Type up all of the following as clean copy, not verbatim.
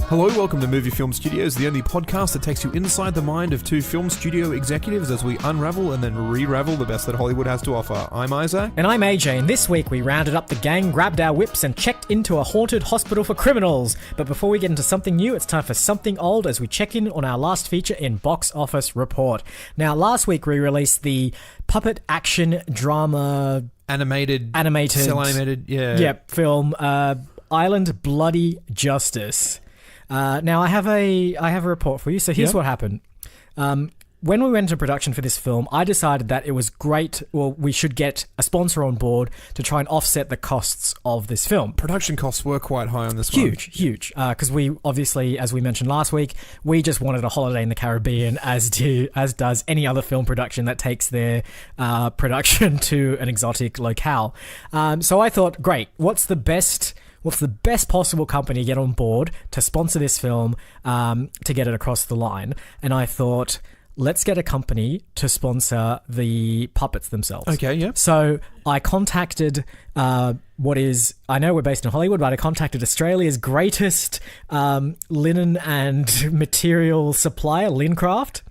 Hello, welcome to Movie Film Studios, the only podcast that takes you inside the mind of two film studio executives as we unravel and then re-ravel the best that Hollywood has to offer. I'm Isaac. And I'm AJ, and this week we rounded up the gang, grabbed our whips, and checked into a haunted hospital for criminals. But before we get into something new, it's time for something old as we check in on our last feature in Box Office Report. Now, last week we released the puppet action drama... Animated. Cell animated, yeah. Yep, film, Island Bloody Justice. Now, I have a report for you. So here's what happened. When we went into production for this film, I decided that it was great, we should get a sponsor on board to try and offset the costs of this film. Production costs were quite high on this one. Huge. Because we, obviously, as we mentioned last week, we just wanted a holiday in the Caribbean, as does any other film production that takes their production to an exotic locale. So I thought, great, what's the best possible company to get on board to sponsor this film to get it across the line? And I thought, let's get a company to sponsor the puppets themselves. Okay, yeah. So I contacted I know we're based in Hollywood, but I contacted Australia's greatest linen and material supplier, Lincraft.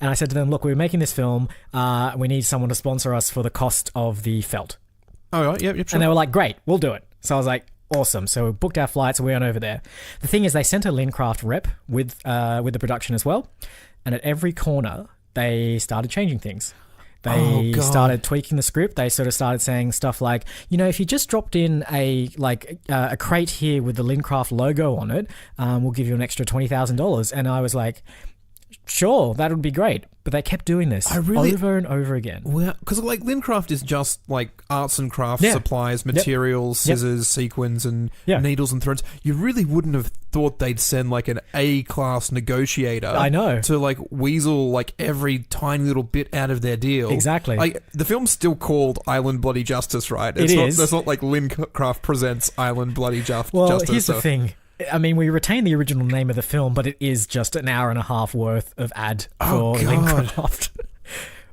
And I said to them, look, we're making this film. We need someone to sponsor us for the cost of the felt. Oh, right, yep, sure. And they were like, great, we'll do it. So I was like, awesome. So we booked our flights and we went over there. The thing is, they sent a Lincraft rep with the production as well. And at every corner, they started changing things. They started tweaking the script. They sort of started saying stuff like, if you just dropped in a crate here with the Lincraft logo on it, we'll give you an extra $20,000. And I was like, sure, that would be great. But they kept doing this over and over again. Well, because Lincraft is just like arts and crafts supplies, materials, scissors, sequins, and needles and threads. You really wouldn't have thought they'd send like an A-class negotiator. I know. To like weasel like every tiny little bit out of their deal. Exactly. Like the film's still called Island Bloody Justice, right? It is. It's not like Lincraft presents Island Bloody Justice. Well, here's the thing. I mean, we retain the original name of the film, but it is just an hour and a half worth of ad for Lincraft.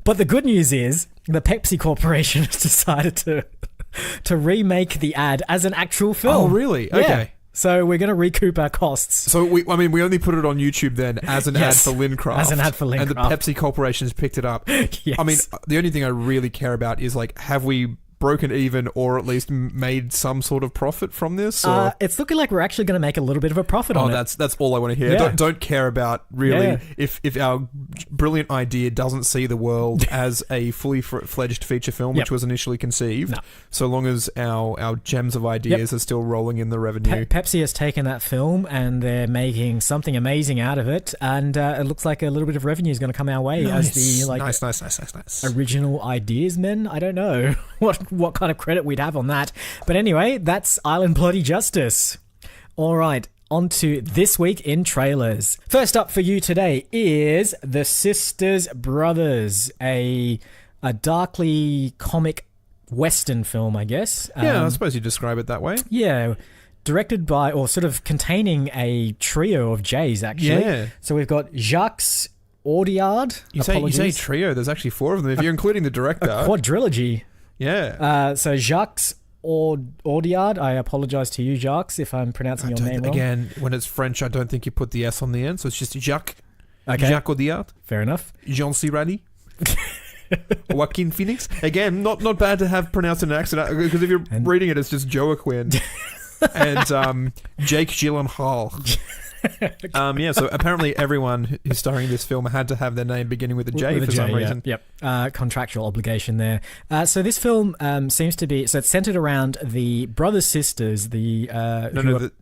But the good news is the Pepsi Corporation has decided to remake the ad as an actual film. Oh, really? Okay. Yeah. So we're going to recoup our costs. So we only put it on YouTube then as an ad for Lincraft. As an ad for Lincraft. And the Pepsi Corporation has picked it up. Yes. I mean, the only thing I really care about is like, have we broken even or at least made some sort of profit from this? Or? It's looking like we're actually going to make a little bit of a profit on it. That's all I want to hear. Yeah. Don't care about really if our brilliant idea doesn't see the world as a fully fledged feature film, which was initially conceived. No. So long as our gems of ideas are still rolling in the revenue. Pepsi has taken that film and they're making something amazing out of it, and it looks like a little bit of revenue is going to come our way as the nice original ideas men. I don't know what kind of credit we'd have on that. But anyway, that's Island Bloody Justice. All right, on to this week in trailers. First up for you today is The Sisters Brothers, a darkly comic Western film, I guess. I suppose you describe it that way. Yeah. Directed by, or sort of containing a trio of J's, actually. Yeah. So we've got Jacques Audiard. You say trio, there's actually four of them, if you're including the director. A quadrilogy. Yeah. So Jacques Audiard, I apologise to you, Jacques, if I'm pronouncing your name wrong. Again, when it's French, I don't think you put the S on the end, so it's just Jacques. Okay. Jacques Audiard. Fair enough. Jean C. Reilly. Joaquin Phoenix. Again, not bad to have pronounced in an accent, because if you're reading it, it's just Joaquin. And Jake Gyllenhaal. So apparently everyone who's starring in this film had to have their name beginning with a J for some reason. Yep. Contractual obligation there. So this film seems to be... So it's centered around the brothers-sisters, the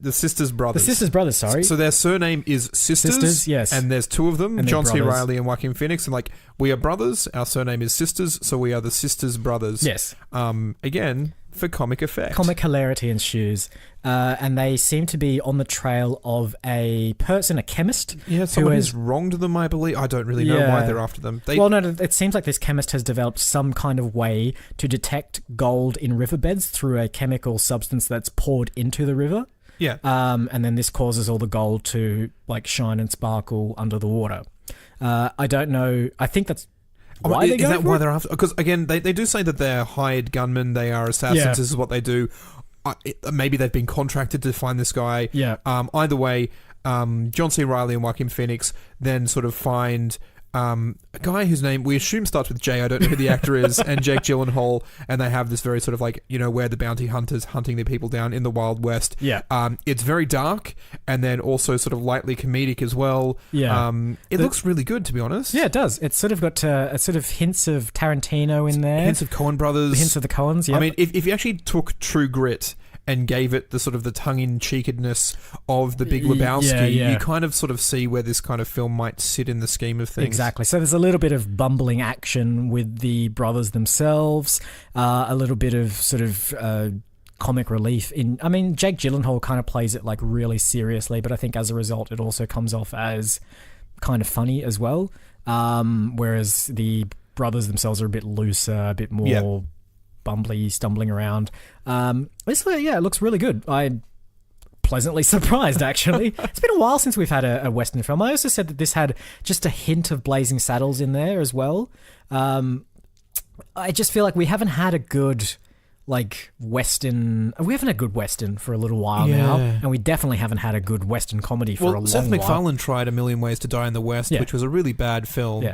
Sisters Brothers. The Sisters Brothers, sorry. So their surname is Sisters, yes. And there's two of them, and John C. Reilly and Joaquin Phoenix. And we are brothers, our surname is Sisters, so we are the Sisters Brothers. Yes. Again, for comic effect. Comic hilarity ensues. And they seem to be on the trail of a person, a chemist. Yeah, someone who's wronged them, I believe. I don't really know why they're after them. It seems like this chemist has developed some kind of way to detect gold in riverbeds through a chemical substance that's poured into the river. Yeah. And then this causes all the gold to shine and sparkle under the water. I don't know. I think that's why is they go that for why it? they're after? Because again, they do say that they're hired gunmen. They are assassins. Yeah. This is what they do. Maybe they've been contracted to find this guy. Yeah. Either way, John C. Reilly and Joaquin Phoenix then sort of find a guy whose name we assume starts with J. I don't know who the actor is, and Jake Gyllenhaal, and they have this very sort of like, where the bounty hunters hunting the people down in the Wild West. Yeah. It's very dark, and then also sort of lightly comedic as well. Yeah. It looks really good, to be honest. Yeah, it does. It's sort of got sort of hints of Tarantino in there. Hints of Coen Brothers. Hints of the Coens, yeah. I mean, if you actually took True Grit and gave it the sort of the tongue-in-cheekedness of The Big Lebowski, yeah. you kind of sort of see where this kind of film might sit in the scheme of things. Exactly. So there's a little bit of bumbling action with the brothers themselves, a little bit of sort of comic relief Jake Gyllenhaal kind of plays it like really seriously, but I think as a result it also comes off as kind of funny as well. Whereas the brothers themselves are a bit looser, a bit more bumbly, stumbling around. It looks really good. I'm pleasantly surprised, actually. It's been a while since we've had a Western film. I also said that this had just a hint of Blazing Saddles in there as well. I just feel like we haven't had a good Western. We haven't had a good Western for a little while now, and we definitely haven't had a good Western comedy for a long Seth while. MacFarlane tried A Million Ways to Die in the West, which was a really bad film. Yeah.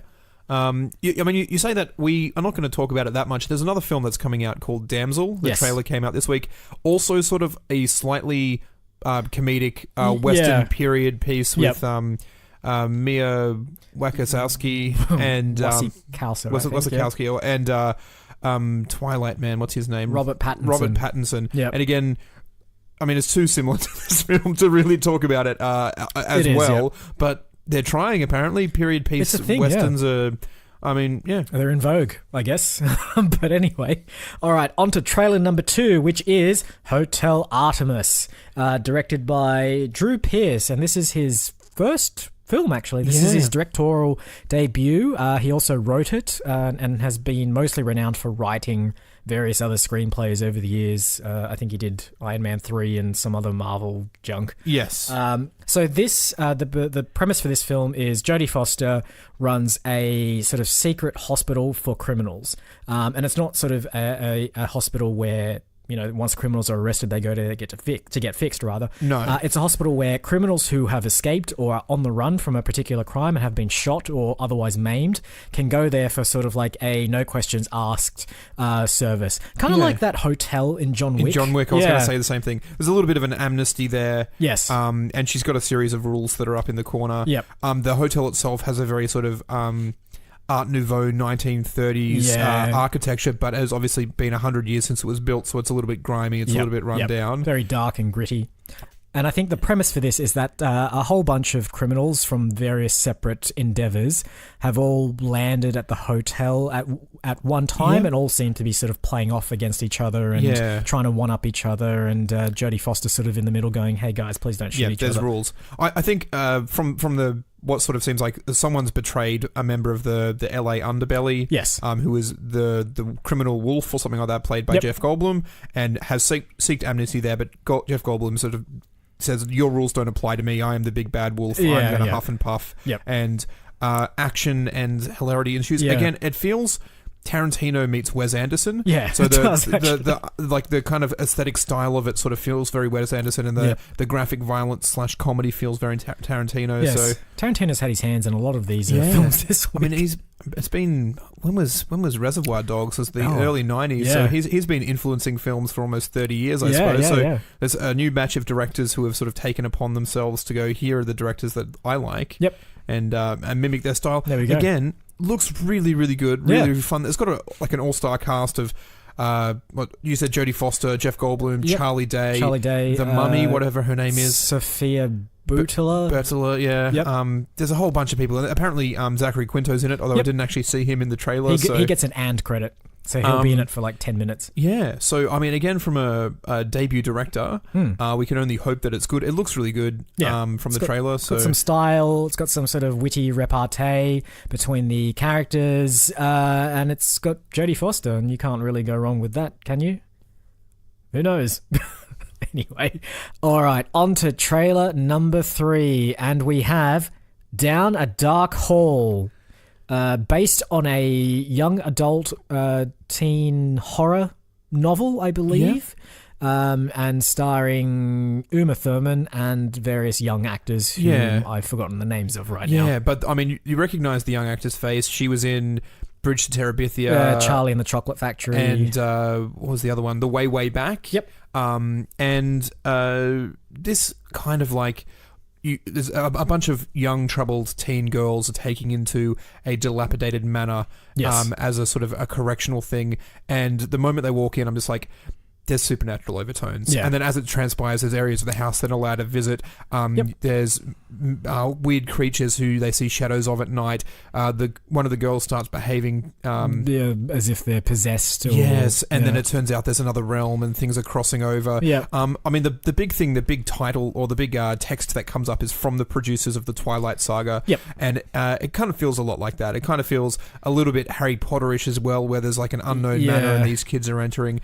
You say that we are not going to talk about it that much. There's another film that's coming out called Damsel. The trailer came out this week. Also sort of a slightly comedic Western period piece with Mia Wasikowski and Wasikowski, and Twilight Man. What's his name? Robert Pattinson. Yep. And again, I mean, it's too similar to this film to really talk about it as well. But they're trying, apparently. Period piece Westerns are... I mean, yeah. They're in vogue, I guess. But anyway. All right, on to trailer number 2, which is Hotel Artemis, directed by Drew Pearce. And this is his first film, actually. This is his directorial debut. He also wrote it and has been mostly renowned for writing various other screenplays over the years. I think he did Iron Man 3 and some other Marvel junk. Yes. So this, the premise for this film is Jodie Foster runs a sort of secret hospital for criminals. And it's not sort of a hospital where, once criminals are arrested, they go to get fixed. No. It's a hospital where criminals who have escaped or are on the run from a particular crime and have been shot or otherwise maimed can go there for sort of like a no questions asked service. Kind of like that hotel in John Wick. In John Wick, I was going to say the same thing. There's a little bit of an amnesty there. Yes. And she's got a series of rules that are up in the corner. Yep. The hotel itself has a very sort of... Art Nouveau 1930s architecture, but has obviously been 100 years since it was built, so it's a little bit grimy, it's a little bit run down. Very dark and gritty. And I think the premise for this is that a whole bunch of criminals from various separate endeavours have all landed at the hotel at one time and all seem to be sort of playing off against each other and trying to one-up each other, and Jodie Foster sort of in the middle going, hey guys, please don't shoot each other. There's rules. I think from the what sort of seems like someone's betrayed a member of the LA underbelly. Yes. Who is the criminal wolf or something like that, played by Jeff Goldblum, and has sought amnesty there, but Jeff Goldblum sort of says, your rules don't apply to me. I am the big bad wolf. I'm going to huff and puff. Yep. And action and hilarity ensues. Yeah. Again, it feels Tarantino meets Wes Anderson. Yeah, so it does, the kind of aesthetic style of it sort of feels very Wes Anderson, and the graphic violence / comedy feels very Tarantino. Yes. So Tarantino's had his hands in a lot of these films this week. I mean, it's been when was Reservoir Dogs? It was the early 90s. Yeah. So he's been influencing films for almost 30 years, I suppose. So there's a new batch of directors who have sort of taken upon themselves to go, here are the directors that I like. Yep. And mimic their style. There we go. Again, looks really, really good. Really, really fun. It's got an all-star cast of what you said, Jodie Foster, Jeff Goldblum, Charlie Day, the Mummy, whatever her name is, Sophia Boutella. Yeah. Yep. There's a whole bunch of people. Apparently, Zachary Quinto's in it, although I didn't actually see him in the trailer. He gets an "and" credit, so he'll be in it for like 10 minutes. Yeah. So, I mean, again, from a debut director, we can only hope that it's good. It looks really good from the trailer. It's got some style. It's got some sort of witty repartee between the characters, and it's got Jodie Foster, and you can't really go wrong with that, can you? Who knows? Anyway, all right, on to trailer number 3, and we have Down a Dark Hall, based on a young adult teen horror novel, I believe, and starring Uma Thurman and various young actors who I've forgotten the names of now. Yeah, but I mean, you recognise the young actor's face. She was in Bridge to Terabithia, Charlie and the Chocolate Factory, and what was the other one? The Way, Way Back. Yep. And this kind of like. There's a bunch of young, troubled teen girls are taking into a dilapidated manor as a sort of a correctional thing. And the moment they walk in, I'm just like, there's supernatural overtones. Yeah. And then as it transpires, there's areas of the house they're not allowed to visit. There's weird creatures who they see shadows of at night. One of the girls starts behaving... as if they're possessed. Or, and then it turns out there's another realm and things are crossing over. Yeah. I mean, the big thing, the big title or the big text that comes up is from the producers of the Twilight Saga. Yep. And it kind of feels a lot like that. It kind of feels a little bit Harry Potterish as well, where there's like an unknown manor and these kids are entering.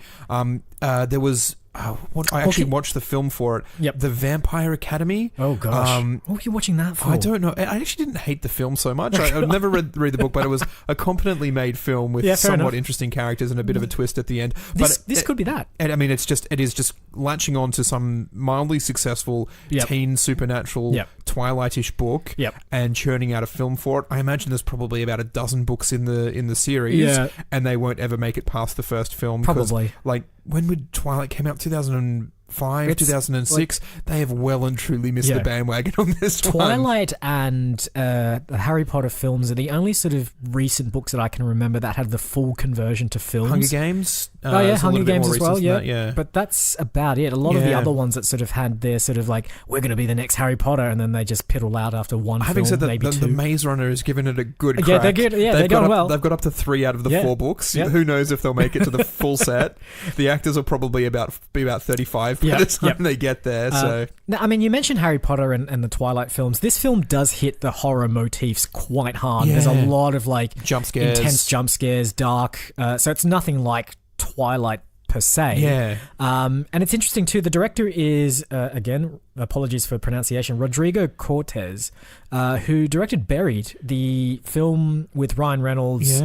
There was... I actually watched the film for it. Yep. The Vampire Academy. Oh, gosh. What were you watching that for? I don't know. I actually didn't hate the film so much. I've never read the book, but it was a competently made film with somewhat interesting characters and a bit of a twist at the end. This could be that. And I mean, it is just latching on to some mildly successful teen supernatural Twilight-ish book and churning out a film for it. I imagine there's probably about a dozen books in the series, and they won't ever make it past the first film. Probably. Like, when would Twilight came out? 2005, 2006. They have well and truly missed the bandwagon on this Twilight and the Harry Potter films are the only sort of recent books that I can remember that had the full conversion to films. Hunger Games. Hunger Games as well. Yeah. But that's about it. A lot of the other ones that sort of had their sort of like, we're going to be the next Harry Potter, and then they just piddle out after one Having film, said that, maybe two. The Maze Runner has given it a good crack. Yeah, they're good. Yeah, they're going well. They've got up to 3 out of the 4 books. Yep. Who knows if they'll make it to the full set? The actors will probably be about 35 by the time they get there. So, now, I mean, you mentioned Harry Potter and the Twilight films. This film does hit the horror motifs quite hard. Yeah. There's a lot of like jump scares, intense jump scares, dark. So it's nothing like Twilight per se. Yeah. And it's interesting too. The director is again, apologies for pronunciation, Rodrigo Cortez, who directed Buried, the film with Ryan Reynolds,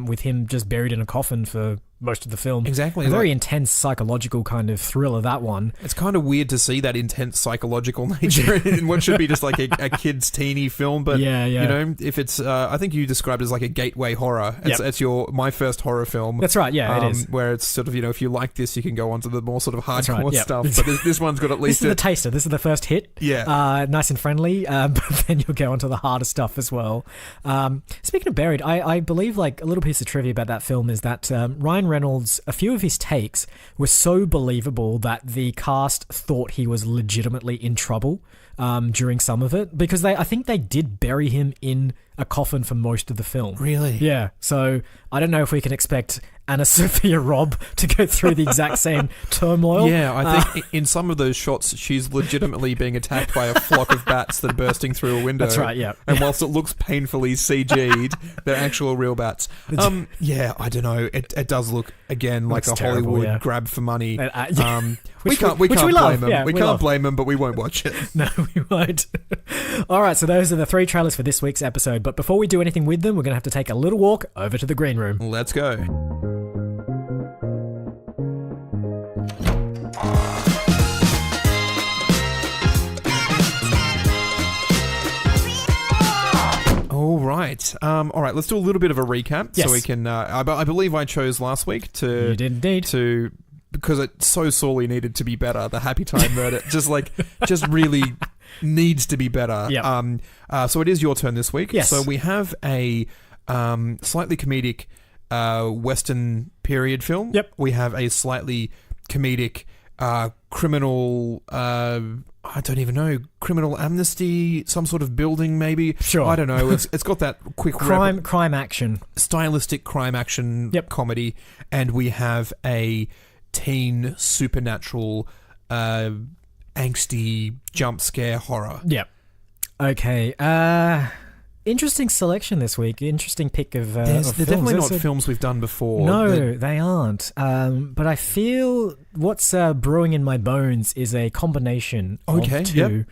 with him just buried in a coffin for most of the film. Exactly. A very intense psychological kind of thriller, that one. It's kind of weird to see that intense psychological nature in what should be just like a kid's teeny film. But, you know, if it's, I think you described it as like a gateway horror. It's my first horror film. That's right, yeah, it is. Where it's sort of, you know, if you like this, you can go on to the more sort of hardcore stuff. But this one's got at least... This is the taster. This is the first hit. Yeah. Nice and friendly, but then you'll go on to the harder stuff as well. Speaking of Buried, I believe like a little piece of trivia about that film is that Ryan Reynolds, a few of his takes were so believable that the cast thought he was legitimately in trouble during some of it, because I think they did bury him in a coffin for most of the film. Really? Yeah. So I don't know if we can expect Anna Sophia Robb to go through the exact same turmoil. Yeah, I think in some of those shots, she's legitimately being attacked by a flock of bats that are bursting through a window. That's right, yeah. And whilst it looks painfully CG'd, they're actual real bats. Yeah, I don't know. It does look, again, like a terrible, Hollywood grab for money. Which we can't we blame love. them. Yeah, we can't blame them, but we won't watch it. No, we won't. All right, so those are the 3 trailers for this week's episode. But before we do anything with them, we're going to have to take a little walk over to the green room. Let's go. All right, let's do a little bit of a recap. Yes. So we can... I believe I chose last week to... You did indeed. Because it so sorely needed to be better. The Happy Time Murder just really needs to be better. Yep. So it is your turn this week. Yes. So we have a slightly comedic Western period film. Yep. We have a slightly comedic criminal... I don't even know, criminal amnesty, some sort of building maybe. Sure. I don't know. It's got that quick crime action. Stylistic crime action comedy. And we have a teen supernatural angsty jump scare horror. Yep. Okay. Interesting selection this week. Interesting pick of they're films. definitely not films we've done before. No, they aren't. But I feel what's brewing in my bones is a combination of two. Yep.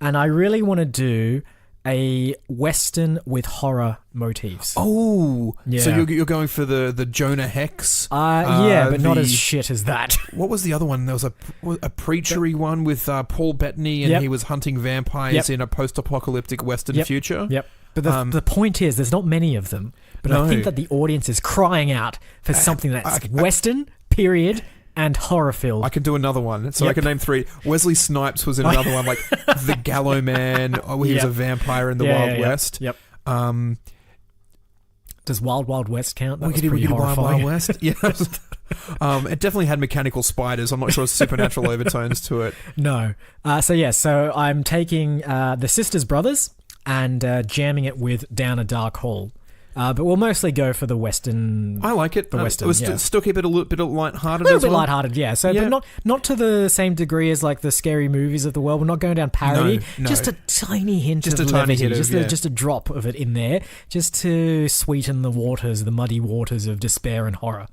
And I really want to do a Western with horror motifs. Oh, Yeah. so you're going for the Jonah Hex? Yeah, but not the- as shit as that. What was the other one? There was a preachery one with Paul Bettany, and Yep. he was hunting vampires Yep. in a post-apocalyptic Western Yep. future. Yep. But the point is, there's not many of them. But No. I think that the audience is crying out for something that's Western, period, and horror filled. I can do another one. So I Yep. can name 3. Wesley Snipes was in another one, like The Gallow Man. Oh, he was Yep. a vampire in the Wild West. Yep. Um, Does Wild Wild West count? That was Wiggity pretty Wiggity Wild horrifying. Wild West. Yeah. It definitely had mechanical spiders. I'm not sure supernatural overtones to it. No. So I'm taking the Sisters Brothers and jamming it with Down a Dark Hall. But we'll mostly go for the Western. I like it. The Western, It still keep it a little bit lighthearted A little as bit well. lighthearted, yeah. So, Yeah. but not to the same degree as like the scary movies of the world. We're not going down parody. No. Just a tiny hint Just of a tiny levity, hint of, yeah. just a drop of it in there, just to sweeten the waters, the muddy waters of despair and horror.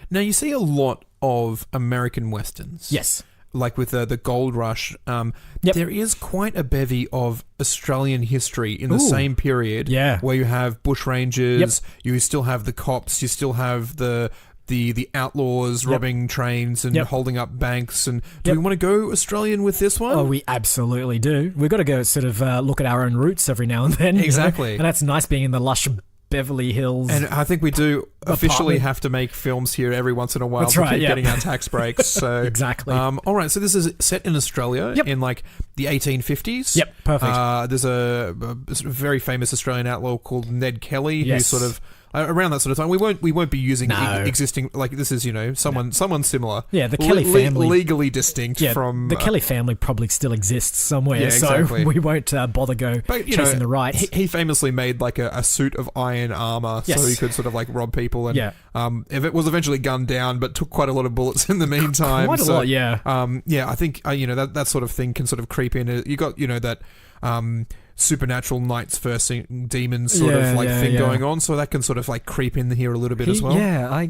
Now, you see a lot of American Westerns. Yes. Like with the Gold Rush. Yep. There is quite a bevy of Australian history in the Ooh. same period. Yeah. Where you have bushrangers, Yep. you still have the cops, you still have the outlaws Yep. robbing trains and Yep. holding up banks. And do Yep. we want to go Australian with this one? Oh, we absolutely do. We've got to go sort of look at our own roots every now and then. you know? Exactly. And that's nice being in the lush Beverly Hills. And I think we do officially Apartment. have to make films here every once in a while That's to right, keep yep. getting our tax breaks. So Exactly. all right, so this is set in Australia Yep. in like the 1850s. Yep, perfect. There's a sort of very famous Australian outlaw called Ned Kelly, who Yes. sort of around that sort of time. We won't be using No. existing, like this is someone similar. Yeah, the Kelly family. legally distinct yeah, from the Kelly family probably still exists somewhere, Yeah, exactly. so we won't bother But chasing the rights. he famously made like a suit of iron armor so Yes. he could sort of like rob people, and Yeah. if it was eventually gunned down, but took quite a lot of bullets in the meantime. Quite a lot, yeah. I think that sort of thing can sort of creep in. You got that supernatural knights versing demons sort of like thing going on, so that can sort of like creep in here a little bit as well. Yeah,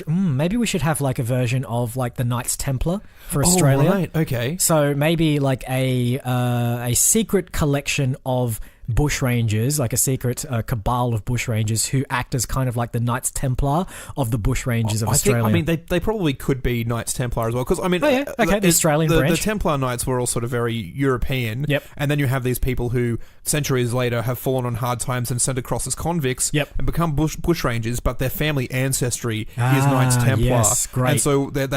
maybe we should have like a version of like the Knights Templar for Australia. Oh, right. Okay. So maybe like a secret collection of bushrangers, like a secret cabal of bushrangers who act as kind of like the Knights Templar of the bushrangers of Australia. They probably could be Knights Templar as well, because the Australian the branch. Templar Knights were all sort of very European. Yep. And then you have these people who centuries later have fallen on hard times and sent across as convicts. Yep. And become bushrangers, but their family ancestry is Knights Templar. yes, great. And so they're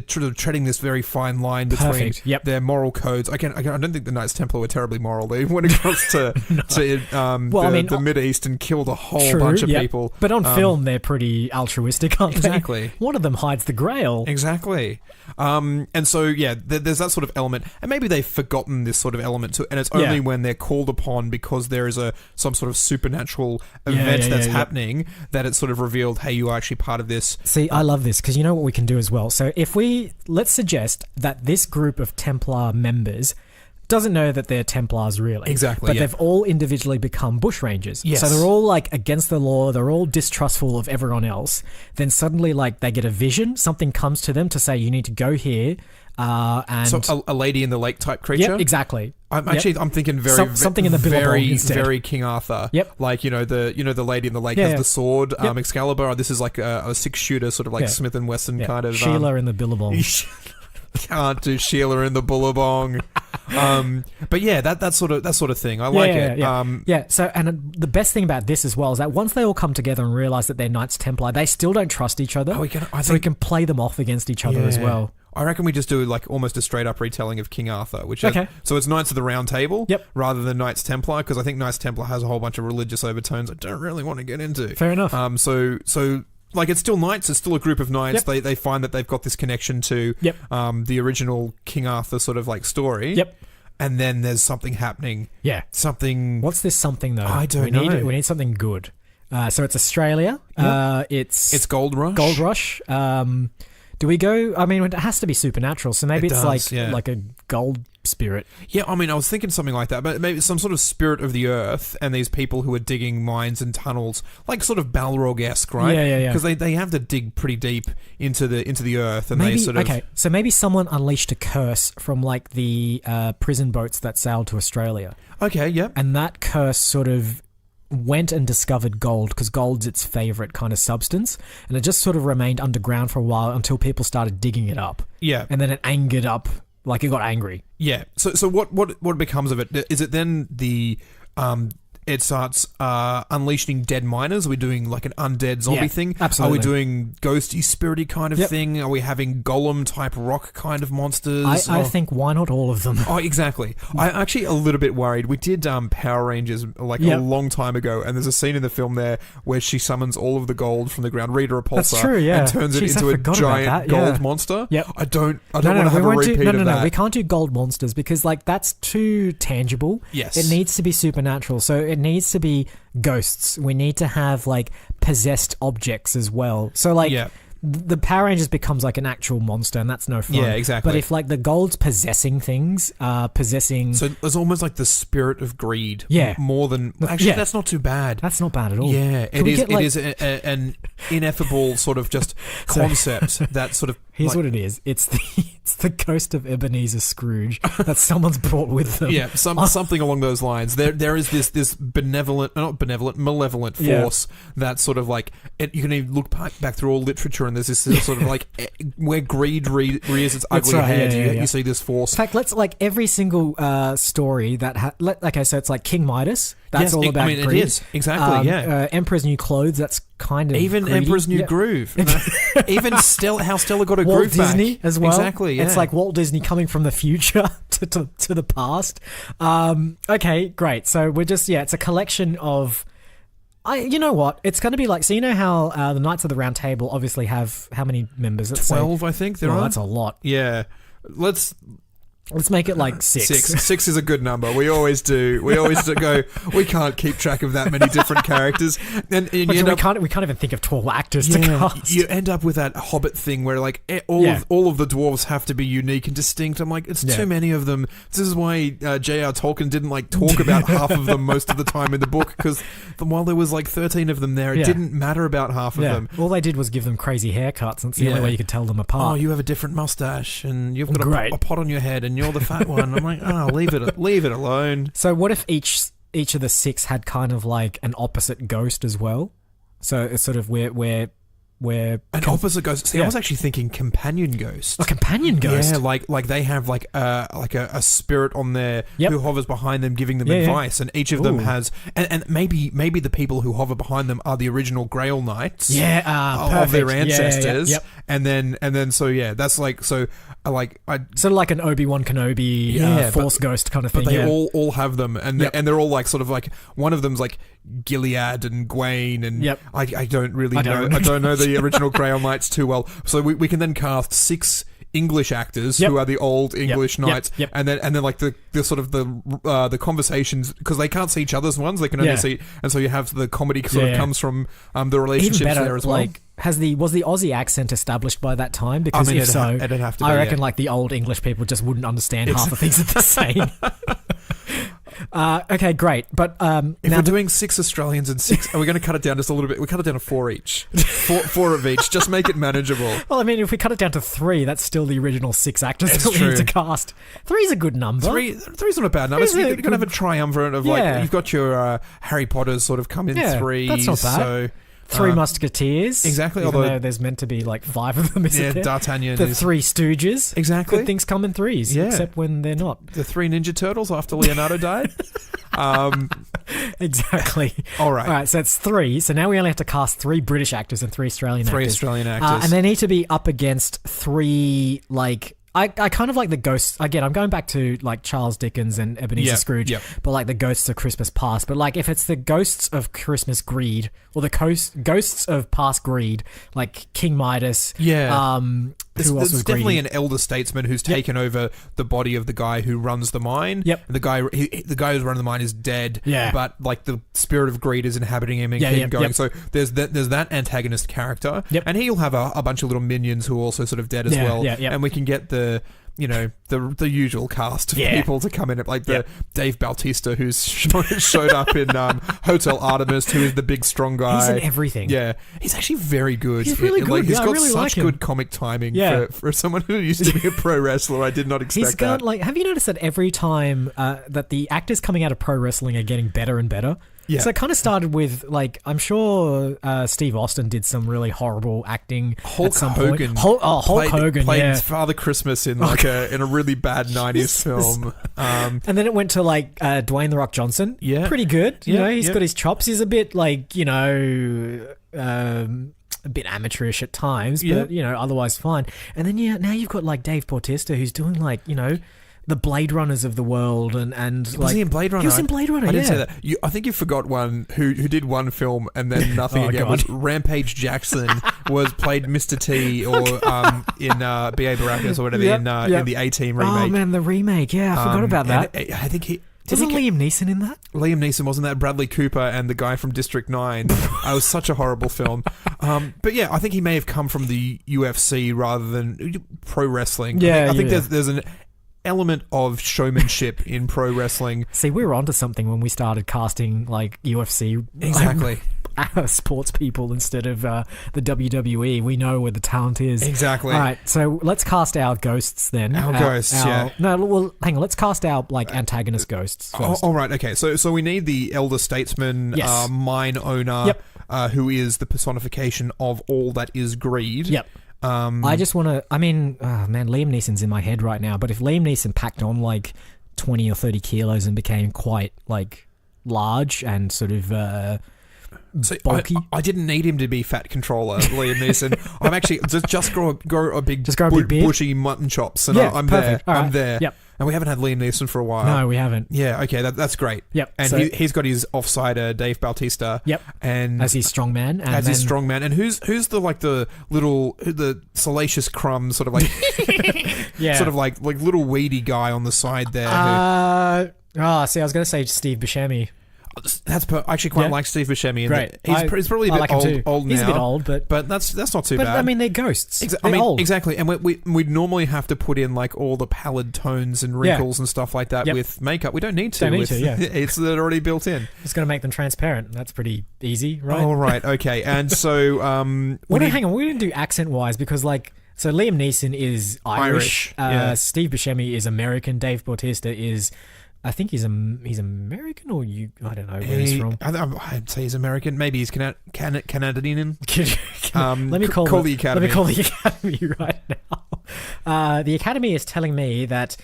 sort of treading this very fine line between Perfect, yep. their moral codes. I don't think the Knights Templar were terribly moral. They went across to the Mid East and killed a whole True, bunch of yep. people. But on film, they're pretty altruistic, aren't Exactly. they? One of them hides the Grail. Exactly. And so, there's that sort of element. And maybe they've forgotten this sort of element too. And it's only when they're called upon because there is some sort of supernatural event that's happening that it's sort of revealed, hey, you are actually part of this. See, I love this because you know what we can do as well. So let's suggest that this group of Templar members doesn't know that they're Templars really. Exactly, But yeah. they've all individually become bushrangers. Yes. So they're all like against the law, they're all distrustful of everyone else. Then suddenly like they get a vision, something comes to them to say you need to go here and So a Lady in the Lake type creature? Yep, exactly. I'm thinking Something in the Billabong very, instead. very King Arthur. Yep. Like, the Lady in the Lake Yeah, has yeah. the sword, Yep. Excalibur. This is like a 6-shooter, sort of like Yeah. Smith & Wesson Yeah. kind of... Sheila in the Billabong. Can't do Sheila in the Bullabong. But yeah, that sort of thing. I like it. Yeah. So, and the best thing about this as well is that once they all come together and realize that they're Knights Templar, they still don't trust each other. we we can play them off against each other as Yeah. well. I reckon we just do like almost a straight up retelling of King Arthur, which Okay. so it's Knights of the Round Table, Yep. rather than Knights Templar, because I think Knights Templar has a whole bunch of religious overtones I don't really want to get into. Fair enough. So like it's still knights, it's still a group of knights. Yep. They find that they've got this connection to Yep. the original King Arthur sort of like story. Yep. And then there's something happening. Yeah. Something. What's this something though? I don't we need, know. We need something good. So it's Australia. Yep. It's It's Gold Rush. Gold Rush. Do we go? I mean, it has to be supernatural. So maybe It it's does, like yeah. like a gold spirit. Yeah, I mean, I was thinking something like that, but maybe some sort of spirit of the earth and these people who are digging mines and tunnels, like sort of Balrog-esque, right? Yeah. Because they have to dig pretty deep into the earth, and Maybe, they sort of... okay, so maybe someone unleashed a curse from like the prison boats that sailed to Australia. Okay, yeah. And that curse sort of went and discovered gold, because gold's its favorite kind of substance, and it just sort of remained underground for a while until people started digging it up. Yeah. And then it angered up, like it got angry. Yeah. So what becomes of it? Is it then it starts unleashing dead miners? Are we doing like an undead zombie thing? Absolutely. Are we doing ghosty, spirity kind of thing? Are we having golem type rock kind of monsters? I think why not all of them? Oh, exactly. I'm actually a little bit worried. We did Power Rangers like a long time ago, and there's a scene in the film there where she summons all of the gold from the ground, Rita Repulsa, That's true, yeah. and turns Jeez, it I into a forgot about giant that, gold monster. Yep. I don't want to have a repeat of that. No, we can't do gold monsters because like that's too tangible. Yes. It needs to be supernatural. So it needs to be ghosts. We need to have like possessed objects as well. So like the Power Rangers becomes like an actual monster, and that's no fun. Yeah, exactly. But if like the gold's possessing things, possessing... So it's almost like the spirit of greed. Yeah. More than... Actually, that's not too bad. That's not bad at all. Yeah, Can it we is get, an ineffable sort of just concept that sort of... Here's what it is. It's the ghost of Ebenezer Scrooge that someone's brought with them. Yeah, something along those lines. There is this malevolent force that sort of like... you can even look back through all literature, and there's this sort of like... where greed rears its ugly head, you see this force. In fact, let's like every single story that... okay, so it's like King Midas. That's all about greed. It is. Exactly, Emperor's New Clothes, that's kind of even greedy. Emperor's New Groove. Even how Stella got a Walt groove Disney back. as well. Exactly, yeah. It's like Walt Disney coming from the future to the past. Okay, great. So we're just, it's a collection of... you know what? It's going to be like... So you know how the Knights of the Round Table obviously have... How many members? 12, I think there are. That's a lot. Yeah. Let's make it like 6. 6 is a good number. We always do. We go, we can't keep track of that many different characters. And we can't even think of 12 actors to cast. You end up with that Hobbit thing where like all of the dwarves have to be unique and distinct. I'm like, it's too many of them. This is why J.R. Tolkien didn't like talk about half of them most of the time in the book, because while there was like 13 of them there, it didn't matter about half of them. All they did was give them crazy haircuts, and it's the only way you could tell them apart. Oh, you have a different mustache, and you've got a pot on your head, and you're the fat one. I'm like, leave it alone. So what if each of the 6 had kind of like an opposite ghost as well? So it's sort of where an opposite ghost. See, I was actually thinking companion ghost. A companion ghost. Yeah, like they have like a spirit on there who hovers behind them, giving them advice, and each of them has and maybe the people who hover behind them are the original Grail Knights. Of their ancestors. And then so that's like so. Sort of like an Obi-Wan Kenobi Force ghost kind of thing. But they all have them, and they're all like sort of like one of them's like Gilead and Gawain, and I don't really know. I don't know the original Grail Knights too well. So we can then cast 6 English actors who are the old English knights, and then like the sort of the conversations, because they can't see each other's ones, they can only see, and so you have the comedy sort of comes from the relationships there as well. Like, was the Aussie accent established by that time? Because it'd have to be, I reckon like the old English people just wouldn't understand half the things that they're saying. Okay, great. But if we're doing 6 Australians and 6, are we going to cut it down just a little bit? We cut it down to 4 each. 4 of each. Just make it manageable. Well, I mean, if we cut it down to 3, that's still the original 6 actors that we need to cast. 3 is a good number. 3's not a bad number. So you're going to have a triumvirate of like you've got your Harry Potters sort of come in 3. That's not bad. So 3 Musketeers. Exactly. Even though there's meant to be like 5 of them, isn't there? D'Artagnan. The 3 Stooges. Exactly. Good things come in 3s, except when they're not. The 3 Ninja Turtles after Leonardo died. Exactly. All right. So it's 3. So now we only have to cast 3 British actors and 3 Australian actors. 3 Australian actors. And they need to be up against 3 like... I kind of like the ghosts. Again, I'm going back to like Charles Dickens and Ebenezer Scrooge, but like the ghosts of Christmas past. But like if it's the ghosts of Christmas greed or the ghosts of past greed, like King Midas, there's definitely an elder statesman who's taken over the body of the guy who runs the mine. The guy who's running the mine is dead. But like the spirit of greed is inhabiting him and keep going. So there's that antagonist character, and he'll have a bunch of little minions who are also sort of dead as well. And we can get the the usual cast of Yeah. people to come in, like the Yep. Dave Bautista, who's showed up in Hotel Artemis, who is the big strong guy. He's in everything. Yeah, he's actually very good. He's really good. He's Yeah, I got really such like him. good comic timing Yeah. for someone who used to be a pro wrestler. I did not expect He's got that. have you noticed that every time that the actors coming out of pro wrestling are getting better and better? Yeah. So it kind of started with I'm sure Steve Austin did some really horrible acting Hulk at some Hogan point. Hulk Hogan, played yeah. Father Christmas in in a really bad 90s film. And then it went to Dwayne the Rock Johnson. Yeah. Pretty good. You Yeah, know, he's yeah. got his chops. He's a bit a bit amateurish at times, but otherwise fine. And then now you've got Dave Bautista, who's doing the Blade Runners of the world, and Was he in Blade Runner? He was in Blade Runner. I didn't yeah. say that. I think you forgot one who did one film and then nothing Oh, again. God. Was Rampage Jackson played Mr. T or in B.A. Baracus or whatever Yep, in yep. the A-Team remake. Oh man, the remake. Yeah, I forgot about that. And I think he. Wasn't Liam Neeson in that? Liam Neeson wasn't that Bradley Cooper and the guy from District 9. It was such a horrible film. But yeah, I think he may have come from the UFC rather than pro wrestling. Yeah, I think yeah. there's an element of showmanship in pro wrestling. See, we were onto something when we started casting UFC Exactly. sports people instead of the WWE. We know where the talent is. Exactly. All right, so let's cast our ghosts then. Our ghosts, yeah. No, well, hang on. Let's cast our antagonist ghosts first. All right, okay. So we need the elder statesman, Yes. mine owner, Yep. who is the personification of all that is greed. Yep. I just want to. I mean, Liam Neeson's in my head right now. But if Liam Neeson packed on 20 or 30 kilos and became quite large and sort of So bulky. I didn't need him to be fat controller, Liam Neeson. I'm actually just grow a big, beard. bushy mutton chops, and Yeah, I'm perfect. there. All I'm right. there. Yep. And we haven't had Liam Neeson for a while. No, we haven't. Yeah, okay, that's great. Yep. And So- he's got his offsider, Dave Bautista. Yep. And As his strongman. And as his then- strongman. And who's the salacious crumb sort of Yeah. sort of like little weedy guy on the side there. See, I was going to say Steve Buscemi. I actually quite Yeah. like Steve Buscemi. In Great. that. He's probably a I bit like him too. old now. He's a bit old, but that's not too but bad. I mean, they're ghosts. They're old. Exactly. And we'd normally have to put in all the pallid tones and wrinkles and stuff like that Yep. with makeup. We don't need to. Don't need with, to, yeah. It's already built in. It's going to make them transparent. That's pretty easy, right? All right. Okay. And so Hang on. We didn't do accent-wise because so Liam Neeson is Irish. yeah. Steve Buscemi is American. Dave Bautista is, I think he's American or I don't know where he's from. I'd say he's American. Maybe he's Canadian. Let me call the Academy. Let me call the Academy right now. The Academy is telling me that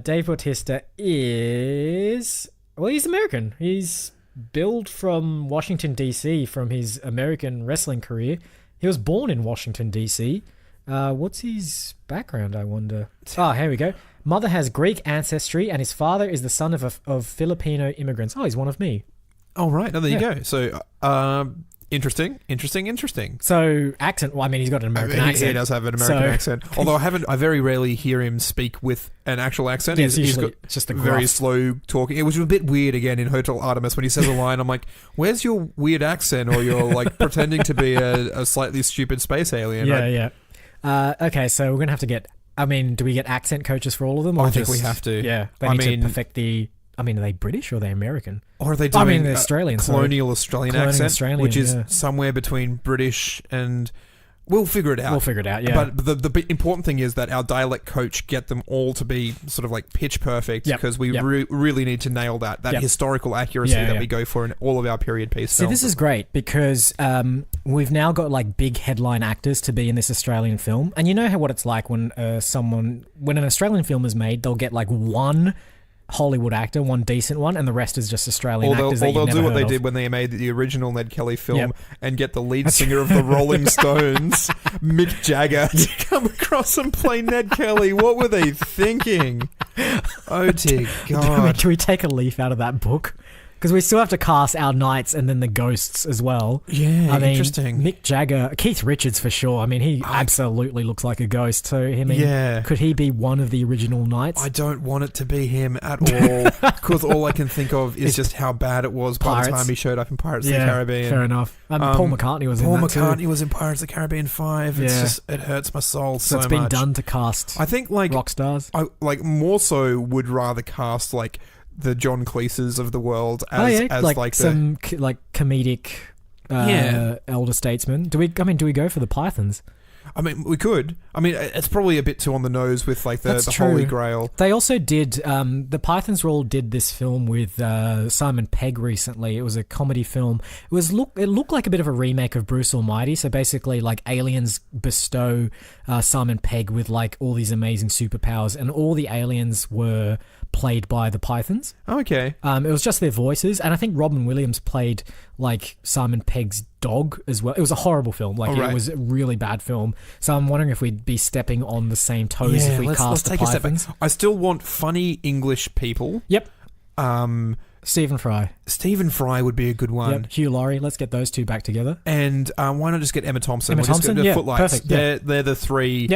Dave Bautista he's American. He's billed from Washington, D.C. from his American wrestling career. He was born in Washington, D.C. What's his background, I wonder? Here we go. Mother has Greek ancestry, and his father is the son of Filipino immigrants. Oh, he's one of me. Oh, right. Oh, there you Yeah. go. So, interesting. So, accent, well, I mean, he's got an American He accent. does have an American accent. Although I very rarely hear him speak with an actual accent. Yeah, it's He's usually got just a very gruff. slow talking. It was a bit weird again in Hotel Artemis when he says a line. I'm like, where's your weird accent? Or you're pretending to be a slightly stupid space alien. Yeah, yeah. Okay, so we're going to have to get... I mean, do we get accent coaches for all of them? Or I think we have to. Yeah. They I need mean- to perfect the... I mean, are they British or are they American? Or are they doing they're Australian. colonial Australian Colonial accent, Australian, which is yeah. somewhere between British and... We'll figure it out. We'll figure it out, yeah. But the important thing is that our dialect coach get them all to be sort of pitch perfect Yep. because we Yep. really need to nail that Yep. historical accuracy Yeah, that yeah. we go for in all of our period piece See, films. this is great because we've now got big headline actors to be in this Australian film, and you know what it's like when when an Australian film is made, they'll get one Hollywood actor, one decent one, and the rest is just Australian actors that they'll you've do never what they heard did of. when they made the original Ned Kelly film Yep. and get the lead singer of the Rolling Stones, Mick Jagger, to come across and play Ned Kelly. What were they thinking? Oh dear God! Can we take a leaf out of that book? Because we still have to cast our knights and then the ghosts as well. Yeah, I mean, interesting. Mick Jagger, Keith Richards for sure. I mean, he absolutely looks like a ghost. So, I mean, Yeah. could he be one of the original knights? I don't want it to be him at all, because all I can think of is just how bad it was by the Pirates. time he showed up in Pirates of the Caribbean. Fair enough. Paul McCartney was Paul in that McCartney too. was in Pirates of the Caribbean 5. It's Yeah. just, it hurts my soul So so it's been much. done to cast I think like rock stars. I like more so would rather cast like the John Cleeses of the world as like the some like comedic elder statesman. Do we go for the Pythons? I mean, we could. I mean, it's probably a bit too on the nose with like That's the true. Holy Grail. They also did the Pythons all did this film with Simon Pegg recently. It was a comedy film. It looked like a bit of a remake of Bruce Almighty. So basically, like aliens bestow Simon Pegg with like all these amazing superpowers, and all the aliens were played by the Pythons. Okay. It was just their voices, and I think Robin Williams played like Simon Pegg's dog as well. It was a horrible film. Like Alright. it was a really bad film. So I'm wondering if we'd be stepping on the same toes if we let's cast the take a step back. Pythons. I still want funny English people. Yep. Stephen Fry would be a good one. Yep. Hugh Laurie. Let's get those two back together. And why not just get Emma Thompson? Emma We'll just Thompson? go to Yeah, Footlights. perfect, yeah. They're the three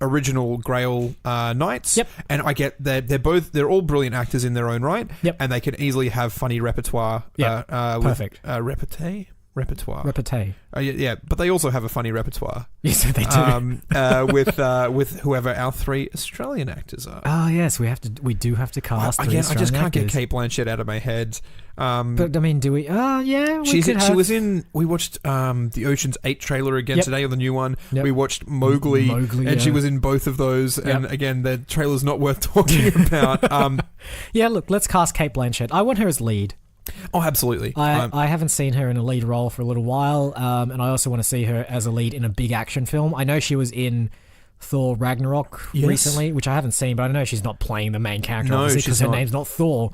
original Grail knights. Yep. And I get they're all brilliant actors in their own right. Yep. And they can easily have funny repertoire. Yep. Perfect. Repertoire. Repete. Yeah, but they also have a funny repertoire. Yes, they do. With whoever our three Australian actors are. Oh yes, we do have to cast. Again, I just Australian can't get actors. Kate Blanchett out of my head. But I mean, do we? Yeah, She was in. We watched the Ocean's 8 trailer again Yep. today, or the new one. Yep. We watched Mowgli, and she yeah. was in both of those. And Yep. again, the trailer's not worth talking about. Yeah, look, let's cast Kate Blanchett. I want her as lead. Oh, absolutely. I haven't seen her in a lead role for a little while, and I also want to see her as a lead in a big action film. I know she was in Thor Ragnarok Yes. recently, which I haven't seen, but I know she's not playing the main character, No, obviously, she's because her not. name's not Thor.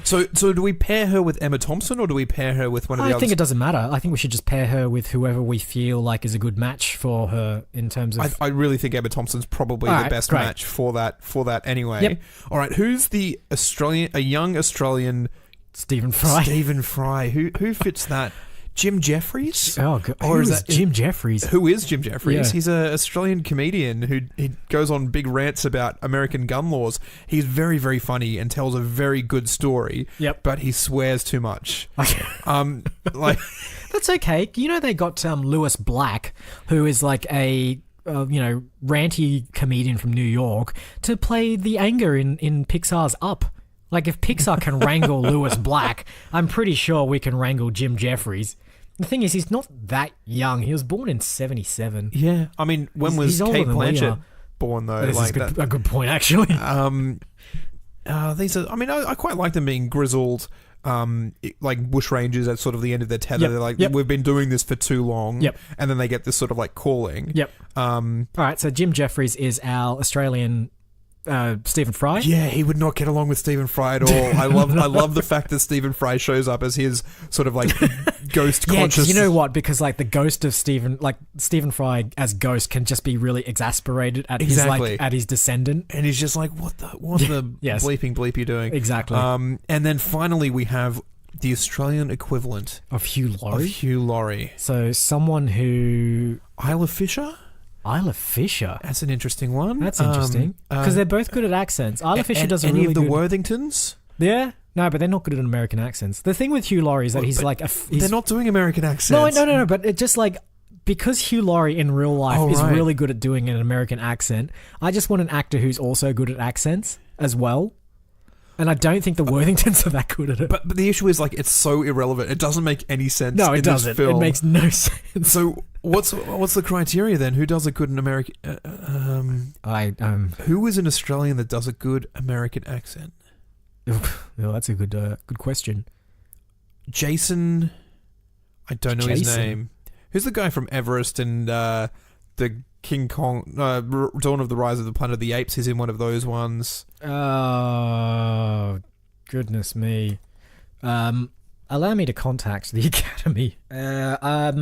So do we pair her with Emma Thompson, or do we pair her with one of the I others? think it doesn't matter. I think we should just pair her with whoever we feel like is a good match for her in terms of... I really think Emma Thompson's probably All the right, best great. match for that anyway. Yep. All right, who's the a young Australian Stephen Fry. Stephen Fry? Who fits that? Jim Jeffries? Oh, God. Or Who is is that- Jim Jeffries? Who is Jim Jeffries? Yeah. He's an Australian comedian who he goes on big rants about American gun laws. He's very, very funny and tells a very good story. Yep. But he swears too much. Like That's okay. You know, they got Lewis Black, who is like a ranty comedian from New York, to play the anger in Pixar's Up. Like, if Pixar can wrangle Lewis Black, I'm pretty sure we can wrangle Jim Jeffries. The thing is, he's not that young. He was born in 1977. yeah, I mean, when was He's older Kate than we Blanchett are. born though? This Like is that. a good point, actually. These are. I mean, I quite like them being grizzled. Like bushrangers at sort of the end of their tether. Yep. They're like, Yep. we've been doing this for too long. Yep. And then they get this sort of like calling. Yep. All right, so Jim Jeffries is our Australian Stephen Fry. Yeah, he would not get along with Stephen Fry at all. I love the fact that Stephen Fry shows up as his sort of like ghost Yeah, 'cause conscious. you know what? Because like the ghost of Stephen Fry as ghost can just be really exasperated at Exactly. at his descendant. and he's just like, what the Yes. bleeping bleep you doing? Exactly. And then finally we have the Australian equivalent Of Hugh of Laurie. Hugh Laurie. So someone who Isla Fisher? Isla Fisher. That's an interesting one. That's interesting because they're both good at accents. Isla Fisher does a any really of the good. Worthingtons? Yeah, no, but they're not good at American accents. The thing with Hugh Laurie is that he's But like They're not doing American accents. No. But it just like because Hugh Laurie in real life Oh, is right. really good at doing an American accent. I just want an actor who's also good at accents as well. And I don't think the Worthingtons are that good at it. But the issue is like it's so irrelevant. It doesn't make any sense. No, in it doesn't. This film. It makes no sense. So what's the criteria then? Who does a good American? Who is an Australian that does a good American accent? Well, that's a good question. Jason. I don't know his Jason? name. Who's the guy from Everest and the King Kong, Dawn of the Rise of the Planet of the Apes? He's in one of those ones. Oh, goodness me. Allow me to contact the Academy. Are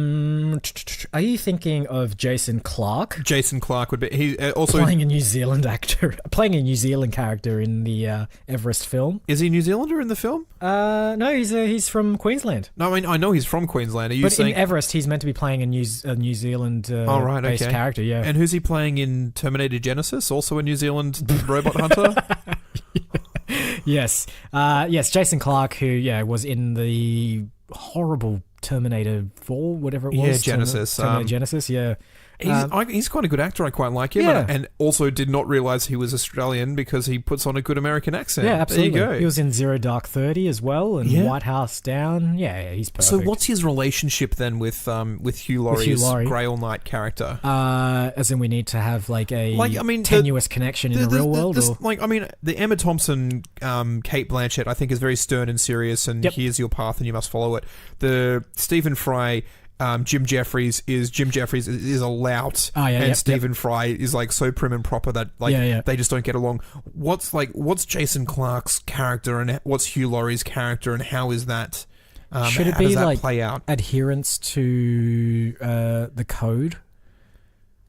you thinking of Jason Clarke? Jason Clarke would be. He also Playing a New Zealand actor, playing a New Zealand character in the Everest film. Is he a New Zealander in the film? No, he's from Queensland. No, I mean I know he's from Queensland. Are you But saying? in Everest, he's meant to be playing a New Zealand based okay. character. Yeah. And who's he playing in Terminator Genesis? Also a New Zealand robot hunter. Yes. Yes, Jason Clarke, who was in the horrible Terminator 4, whatever it was. Yeah, Genesis. Terminator Genesis, yeah. He's quite a good actor. I quite like him. Yeah. And also did not realise he was Australian because he puts on a good American accent. Yeah, absolutely. There you go. He was in Zero Dark 30 as well, and White House Down. Yeah, he's perfect. So what's his relationship then with Hugh Laurie's Grey All Night character? As in we need to have like a tenuous connection in the real world? The Emma Thompson, Kate Blanchett, I think is very stern and serious, and here's your path and you must follow it. The Stephen Fry... Jim Jeffries is a lout, and Stephen Fry is like so prim and proper that they just don't get along. What's Jason Clarke's character and what's Hugh Laurie's character, and how is that? Should it be like play out? Adherence to the code,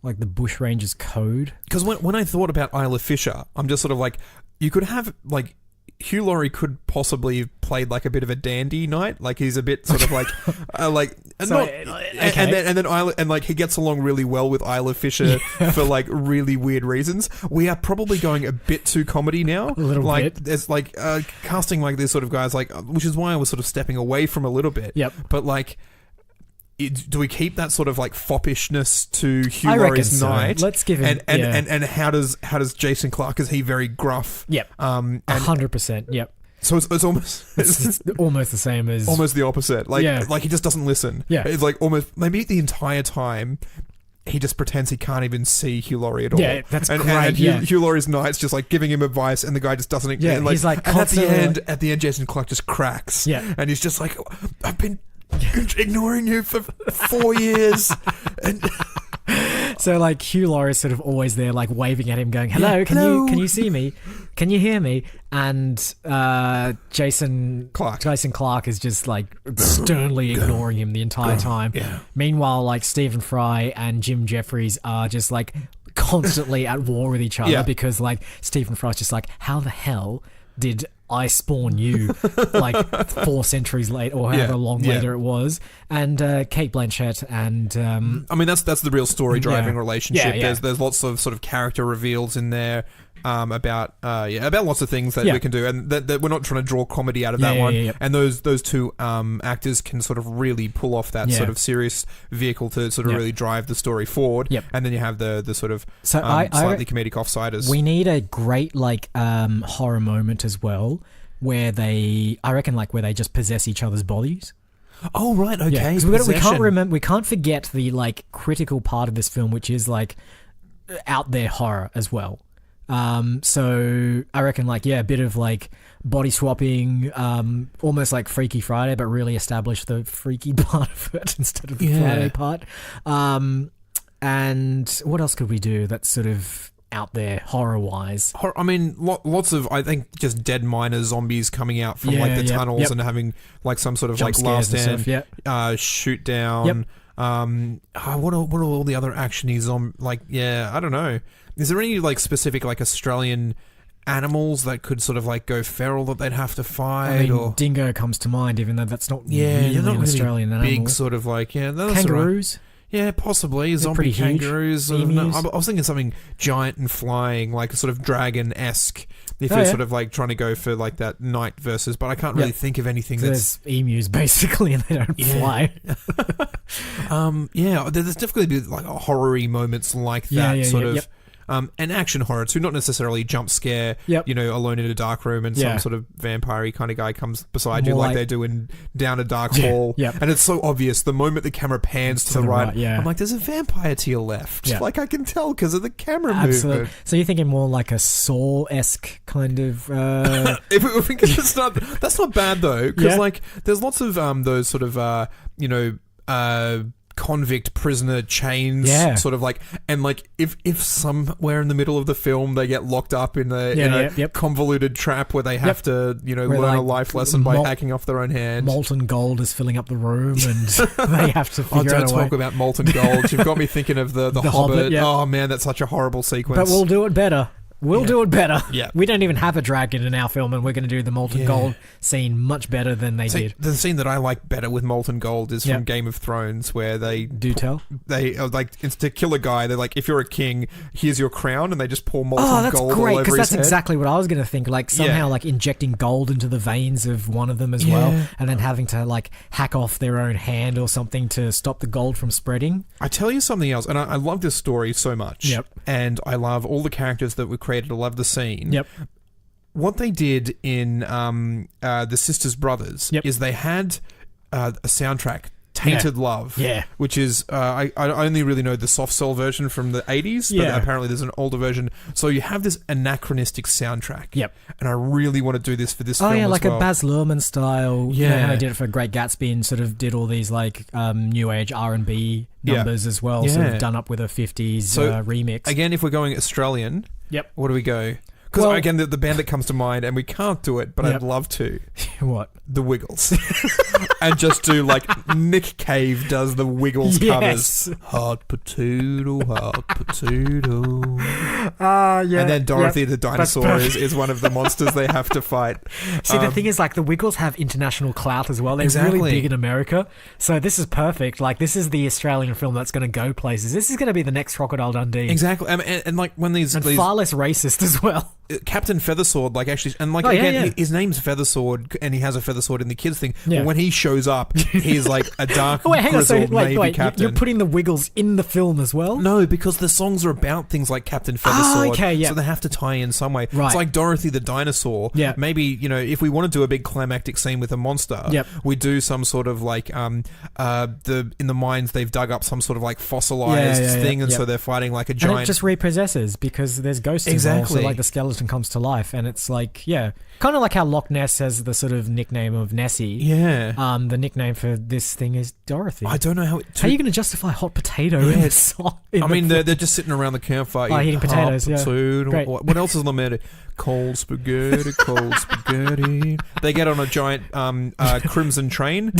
like the Bushrangers code? Because when I thought about Isla Fisher, I'm just sort of like, you could have like. Hugh Laurie could possibly have played like a bit of a dandy knight, like he's a bit sort of like, and then Isla, and like he gets along really well with Isla Fisher for like really weird reasons. We are probably going a bit too comedy now, a little like bit. there's like casting like these sort of guys, like which is why I was sort of stepping away from a little bit. Yep, but like. Do we keep that sort of like foppishness to Hugh Laurie's knight? Let's give him and how does Jason Clarke? Is he very gruff? Yep. 100%. Yep. So it's almost it's almost the same as almost the opposite. Like he just doesn't listen. Yeah. It's like almost maybe the entire time he just pretends he can't even see Hugh Laurie at all. Yeah, that's great. And Hugh Laurie's knight's just like giving him advice, and the guy just doesn't. Yeah, and he's like and at the end, Jason Clarke just cracks. Yeah, and he's just like, I've been ignoring you for 4 years. And so like Hugh Laurie's sort of always there, like waving at him, going, "Hello, can you see me? Can you hear me?" And Jason Clarke is just like sternly ignoring him the entire time. Yeah. Meanwhile, like Stephen Fry and Jim Jeffries are just like constantly at war with each other because like Stephen Fry's just like, how the hell did I spawn you like 4 centuries later or however long later it was? And Kate Blanchett and I mean that's the real story driving relationship. There's lots of sort of character reveals in there about lots of things that we can do, and that we're not trying to draw comedy out of that one. And those two actors can sort of really pull off that sort of serious vehicle to sort of really drive the story forward. And then you have the sort of slightly comedic offsiders. We need a great like horror moment as well, where they just possess each other's bodies. Oh right, okay. Yeah, we can't forget the like critical part of this film, which is like out there horror as well. So I reckon a bit of like body swapping, almost like Freaky Friday, but really establish the freaky part of it instead of the Friday part. And what else could we do that's sort of out there horror wise? I mean, lots of, I think, just dead miner zombies coming out from like the tunnels and having like some sort of jump like last stand, shoot down. What are all the other actiony I don't know. Is there any like specific like Australian animals that could sort of like go feral that they'd have to fight? I mean, or dingo comes to mind, even though that's not really an Australian animal. Big sort of like kangaroos. Yeah, possibly they're zombie kangaroos. I was thinking something giant and flying, like a sort of dragon-esque. If you're sort of like trying to go for like that knight versus, but I can't really think of anything that's there's emus basically, and they don't fly. There's definitely like horror-y moments like that sort of. And action horror too, not necessarily jump scare. Alone in a dark room and some sort of vampire-y kind of guy comes beside you like they do in Down a Dark Hall. And it's so obvious the moment the camera pans to the right. I'm like, there's a vampire to your left. Like I can tell because of the camera movement. So you're thinking more like a Saw-esque kind of. That's not bad though, because like there's lots of those sort of convict prisoner chains, Yeah. sort of like, and like if somewhere in the middle of the film they get locked up in a convoluted trap where they have to Where, learn like, a life lesson by hacking off their own hand. Molten gold is filling up the room, and they have to figure don't out a way. talk about molten gold. You've got me thinking of the Hobbit. yeah. Oh man, that's such a horrible sequence. But we'll do it better. We'll do it better. Yeah. We don't even have a dragon in our film, and we're going to do the molten gold scene much better than they did. The scene that I like better with molten gold is from Game of Thrones, where they like, it's to kill a guy. They're like, if you're a king, here's your crown, and they just pour molten gold all over his head. Oh, that's great, because that's exactly what I was going to think. Like somehow, like injecting gold into the veins of one of them as well, and then having to like hack off their own hand or something to stop the gold from spreading. I tell you something else, and I love this story so much. Yep. And I love all the characters that were created. I love the scene. Yep. What they did in the Sisters Brothers is they had a soundtrack, Tainted Love, which is I only really know the soft cell version from the 80s, but apparently there's an older version. So you have this anachronistic soundtrack. Yep. And I really want to do this for this film as like well. A Baz Luhrmann style. Yeah. You know how they did it for Great Gatsby and sort of did all these like new age R&B numbers as well, sort of done up with a 50s remix. Again, if we're going Australian, what do we go? Because again, the band that comes to mind, and we can't do it, but I'd love to. What? The Wiggles. And just do like Nick Cave does the Wiggles covers. Hot potato, hot potato. And then Dorothy the dinosaur is one of the monsters they have to fight. See, the thing is, like, the Wiggles have international clout as well. They're really big in America. So this is perfect. Like, this is the Australian film that's going to go places. This is going to be the next Crocodile Dundee. Exactly. And like when these far less racist as well. Captain Feathersword, like, actually, and like his name's Feathersword, and he has a feathersword in the kids thing. Yeah. But when he shows up, he's like a dark, grizzled Navy captain. You're putting the Wiggles in the film as well? No, because the songs are about things like Captain Feathersword, so they have to tie in some way. Right. It's like Dorothy the dinosaur. Yeah. Maybe, if we want to do a big climactic scene with a monster, we do some sort of like in the mines they've dug up some sort of like fossilized thing, and so they're fighting like a giant. And it just repossesses because there's ghosts involved, so like the skeleton comes to life. And it's like, kind of like how Loch Ness has the sort of nickname of Nessie. Yeah. The nickname for this thing is Dorothy. I don't know how. How are you going to justify hot potato in this song? They're just sitting around the campfire eating potatoes. Great. What else is lamented? Cold spaghetti, cold spaghetti. They get on a giant crimson train.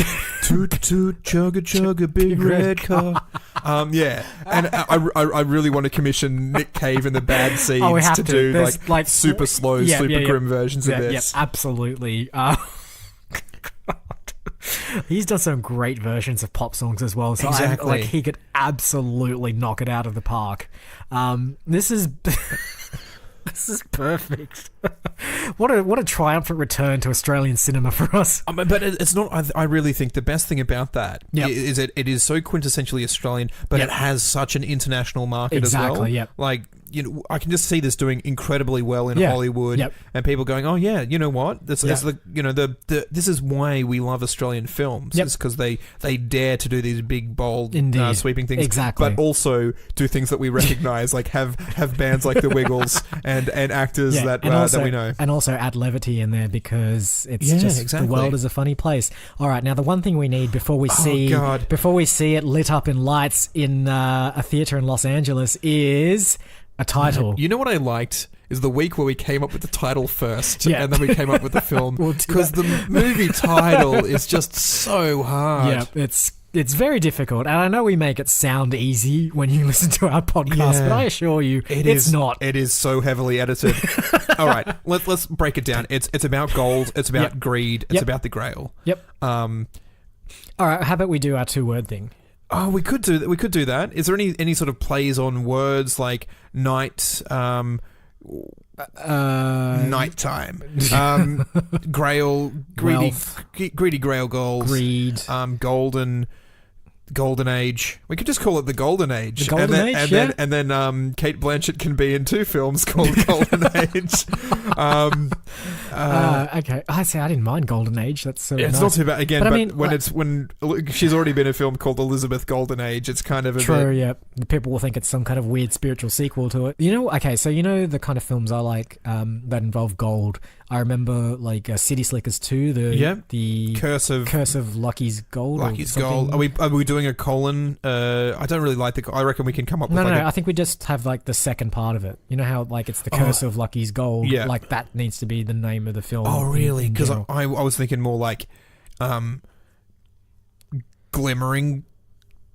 Toot toot, chugga chugga, big red car. And I really want to commission Nick Cave and the Bad Seeds to do like super slow, super grim versions of this. Yeah, absolutely. He's done some great versions of pop songs as well, so he could absolutely knock it out of the park. This is perfect. What a triumphant return to Australian cinema for us. But it's not. I really think the best thing about that is it is so quintessentially Australian, but it has such an international market as well. Exactly. Yeah. Like, I can just see this doing incredibly well in Hollywood, and people going, "Oh yeah, you know what? This is this is why we love Australian films. It's because they dare to do these big, bold, sweeping things, but also do things that we recognize, like have bands like the Wiggles and actors that we know, and also add levity in there because it's the world is a funny place. All right, now the one thing we need before we see it lit up in lights in a theater in Los Angeles is a title. You know what I liked is the week where we came up with the title first, and then we came up with the film, because the movie title is just so hard. Yeah, it's very difficult, and I know we make it sound easy when you listen to our podcast, but I assure you, it's not. It is so heavily edited. All right, let's break it down. It's about gold. It's about greed. It's about the Grail. Yep. All right, how about we do our 2-word thing? Oh, we could do that. Is there any sort of plays on words like night, nighttime, Grail, greedy Grail goals, greed, golden age. We could just call it the Golden Age. The Golden Age, and then Kate Blanchett can be in 2 films called Golden Age. Okay. I say I didn't mind Golden Age. That's sort of It's nice. not too bad again, But I but mean, when she's already been in a film called Elizabeth Golden Age, it's kind of a True, bit. yeah. The people will think it's some kind of weird spiritual sequel to it. Okay, so the kind of films I like that involve gold. I remember like City Slickers 2, the Curse of Lucky's Gold. Lucky's or Gold. something. Are we doing a colon? I don't really like I reckon we can come up with No, like I think we just have like the second part of it. You know how like it's the Curse of Lucky's Gold? Yeah. Like that needs to be the name of the film. Oh, really? Because general. I was thinking more like glimmering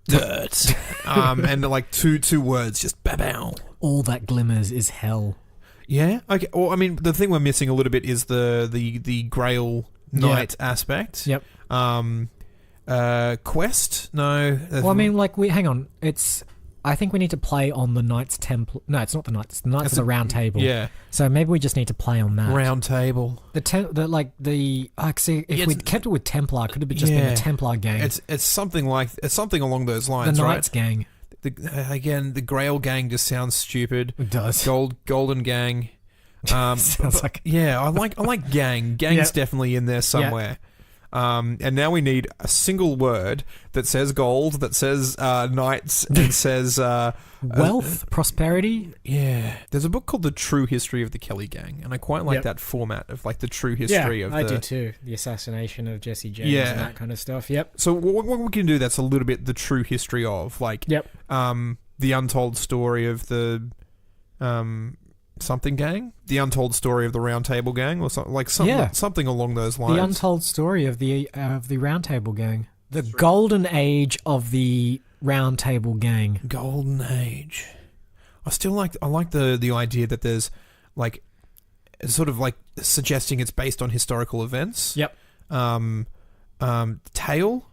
dirt. And like two words, just bow. All that glimmers is hell. Yeah. Okay. Well, I mean, the thing we're missing a little bit is the Grail Knight aspect. Yep. Quest? No. Well, I mean, like hang on. I think we need to play on the Knights Templar. No, it's not the Knights. The Knights of the Round Table. Yeah. So maybe we just need to play on that. Round Table. If we'd kept it with Templar, it could have just been the Templar gang. It's something along those lines, the right? Knights gang. The Grail gang just sounds stupid. It does. Golden gang. Sounds like I like gang. Gang's definitely in there somewhere. And now we need a single word that says gold, that says knights, and says wealth, prosperity. Yeah, there's a book called The True History of the Kelly Gang, and I quite like that format of like the true history of. I do too. The assassination of Jesse James and that kind of stuff. Yep. So what we can do that's a little bit the true history of like the untold story of the something gang, the untold story of the Round Table Gang, or something along those lines. The untold story of the Round Table Gang, the golden age of the Round Table Gang. Golden age. I like the idea that there's like sort of like suggesting it's based on historical events. Yep. Tale.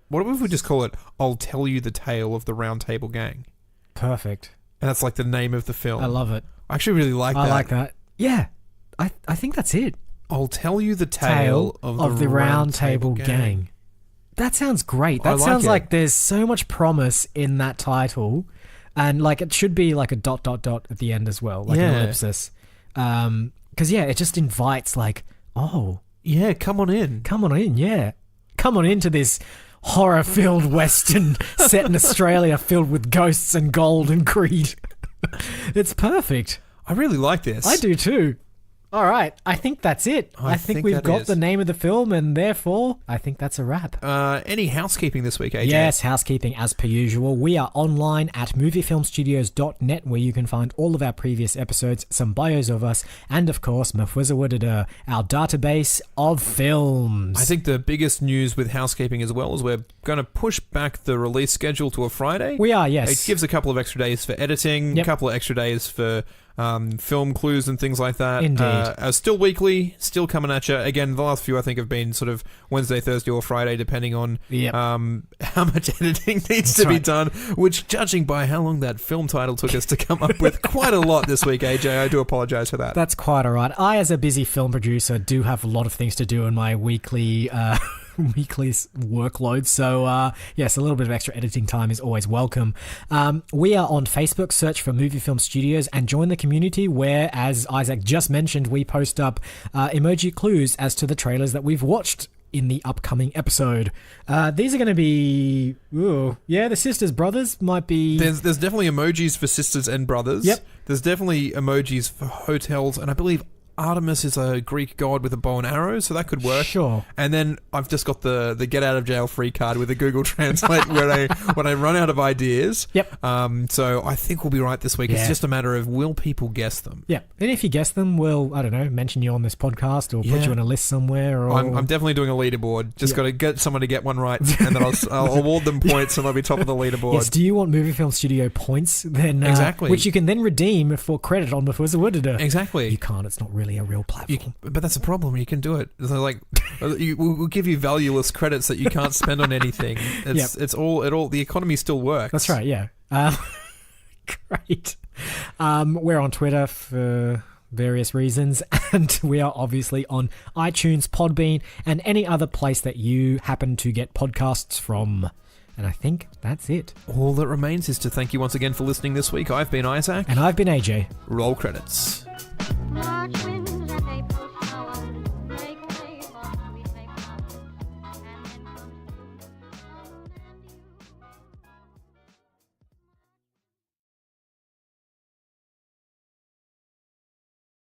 What if we just call it "I'll Tell You the Tale of the Round Table Gang"? Perfect. And that's like the name of the film. I love it. I actually really like that. I like that. Yeah. I think that's it. I'll tell you the tale of the Round Table Gang. That sounds great. That I like sounds it. like there's so much promise in that title. And like it should be like a ... at the end as well, like an ellipsis. Because it just invites like, oh. Yeah, come on in. Come on in, yeah. Come on into this horror-filled western set in Australia filled with ghosts and gold and greed. It's perfect. I really like this. I do too. All right. I think that's it. I think we've got the name of the film, and therefore, I think that's a wrap. Any housekeeping this week, AJ? Yes, housekeeping as per usual. We are online at moviefilmstudios.net, where you can find all of our previous episodes, some bios of us, and of course, Mfwizawadada, our database of films. I think the biggest news with housekeeping as well is we're going to push back the release schedule to a Friday. We are, yes. It gives a couple of extra days for editing, a couple of extra days for film clues and things like that. Indeed. Still weekly, still coming at you. Again, the last few I think have been sort of Wednesday, Thursday or Friday, depending on how much editing needs to be done, which judging by how long that film title took us to come up with, quite a lot this week, AJ. I do apologise for that. That's quite all right. I, as a busy film producer, do have a lot of things to do in my weekly workload. So, yes, a little bit of extra editing time is always welcome. We are on Facebook. Search for Movie Film Studios and join the community where, as Isaac just mentioned, we post up emoji clues as to the trailers that we've watched in the upcoming episode. These are going to be... the sisters, brothers might be... There's definitely emojis for sisters and brothers. Yep. There's definitely emojis for hotels, and I believe Artemis is a Greek god with a bow and arrow, so that could work. Sure. And then I've just got the get out of jail free card with a Google Translate when I run out of ideas. Yep. So I think we'll be right this week. Yeah. It's just a matter of will people guess them? Yeah. And if you guess them, we'll, I don't know, mention you on this podcast or put you in a list somewhere. Or I'm definitely doing a leaderboard. Just got to get someone to get one right, and then I'll award them points, and they'll be top of the leaderboard. Yes. Do you want Movie Film Studio points? Then exactly. Which you can then redeem for credit on Mfwizawadada. Exactly. You can't. It's not really a real platform. But that's a problem. You can do it. So like, we'll give you valueless credits that you can't spend on anything. It's all. The economy still works. That's right. Yeah. Great. We're on Twitter for various reasons, and we are obviously on iTunes, Podbean, and any other place that you happen to get podcasts from. And I think that's it. All that remains is to thank you once again for listening this week. I've been Isaac. And I've been AJ. Roll credits.